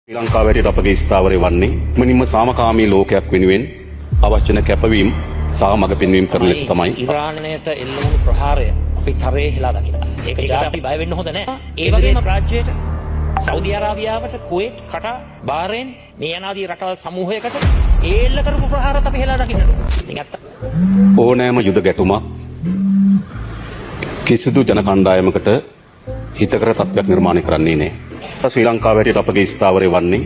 ශ්‍රී ලංකාව වැටියට අපගේ ස්ථාවරය වන්නේ ඉක්මනින්ම සාමකාමී ලෝකයක් වෙනුවෙන් අවශ්‍ය කරන කැපවීම සහ මඟ පෙන්වීම කරන ලෙස තමයි ඉරානයට එල්ල වුණු ප්‍රහාරය අපි තරයේ හෙලා දකිනවා. ඒක ජාති බය වෙන්න හොඳ නැහැ. ඒ වගේම රාජ්‍යයට සෞදි අරාබියාවට කුවේට් කටාර් බාරේන් මේ යනාදී රටවල් සමූහයකට ඒ එල්ල කරපු ප්‍රහාරات අපි හෙලා දකින්නට ඕන. ඕනෑම යුද ගැටුමක් කිසිදු ජන කණ්ඩායමකට හිතකර තත්ත්වයක් නිර්මාණය කරන්නේ නැහැ. ශ්‍රී ලංකාව වැටියට අපගේ ස්ථාවරය වන්නේ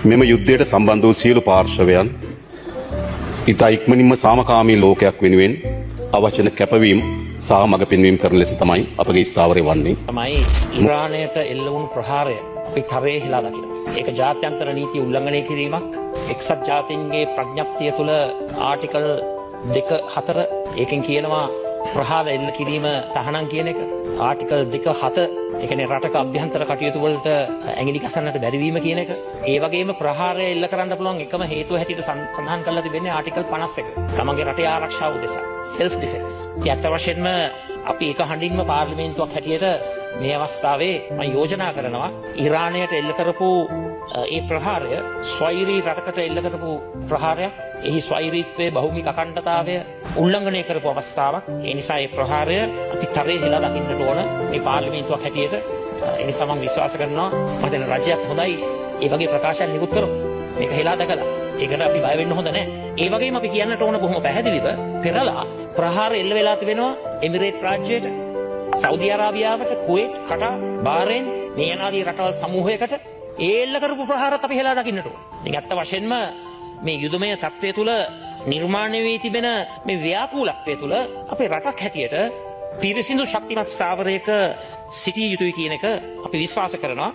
මෙම යුද්ධයට සම්බන්ධ වූ සියලු පාර්ශවයන් ඉතා ඉක්මනින්ම සාමකාමී ලෝකයක් වෙනුවෙන් අවශ්‍ය කරන කැපවීම සහ මඟ පෙන්වීම කරන ලෙස තමයි අපගේ ස්ථාවරය වන්නේ. තමයි ඉරානයට එල්ල වුණු ප්‍රහාරය අපි තරයේ හෙලා දකිනවා. ඒක ජාත්‍යන්තර නීතිය උල්ලංඝනය කිරීමක්. එක්සත් ජාතීන්ගේ ප්‍රඥප්තිය තුළ ආටිකල් 2.4 ඒකෙන් කියනවා ප්‍රහාර එල්ල කිරීම තහනම් කියන එක. ආටිකල් 2.7 ඒ කියන්නේ රටක අභ්‍යන්තර කටයුතු වලට ඇඟිලි ගසන්නට බැරිවීම කියන එක. ඒ වගේම ප්‍රහාරය එල්ල කරන්න පුළුවන් එකම හේතුව හැටියට සඳහන් කරලා තිබෙන්නේ ආටිකල් 51. තමන්ගේ රටේ ආරක්ෂාව උදෙසා self defense. ඒ අත් වශයෙන්ම අපි එක හඬින්ම පාර්ලිමේන්තුවක් හැටියට මේ අවස්ථාවේ මම යෝජනා කරනවා ඉරානයට එල්ල කරපු ඒ ප්‍රහාරය ස්වෛරී රටකට එල්ල කරපු ප්‍රහාරයක්. එහි ස්වෛරීත්වයේ භෞමික අඛණ්ඩතාවය උල්ලංඝනය කරපු අවස්ථාවක්. ඒ නිසා මේ ප්‍රහාරය අපි තරයේ හෙලා දකින්නට ඕන මේ පාර්ලිමේන්තුවක් හැටියට. ඒ නිසා මම විශ්වාස කරනවා මම දැන් රජයත් හොඳයි ඒ වගේ ප්‍රකාශයන් නිකුත් කරමු. මේක හෙලා දැකලා ඒකට අපි බය වෙන්න හොඳ නැහැ. ඒ වගේම අපි කියන්නට ඕන බොහොම පැහැදිලිව පෙරලා ප්‍රහාර එල්ල වෙලා තිබෙනවා එමිරේට් රාජ්‍යයට, සෞදි අරාබියාවට, කුවේට්, කටාර්, බාරේන් මේ යනාදී රටවල් සමූහයකට ඒ එල්ල කරපු ප්‍රහාරات අපි හෙලා දකින්නට ඕන. ඉතින් අත්ත වශයෙන්ම මේ යුදමය තත්ත්වය තුළ නිර්මාණය වී තිබෙන මේ ව්‍යාකූලත්වය තුළ අපේ රටක් හැටියට පිරිසිදු ශක්තිමත් ස්ථාවරයක සිටිය යුතුයි කියන එක අපි විශ්වාස කරනවා.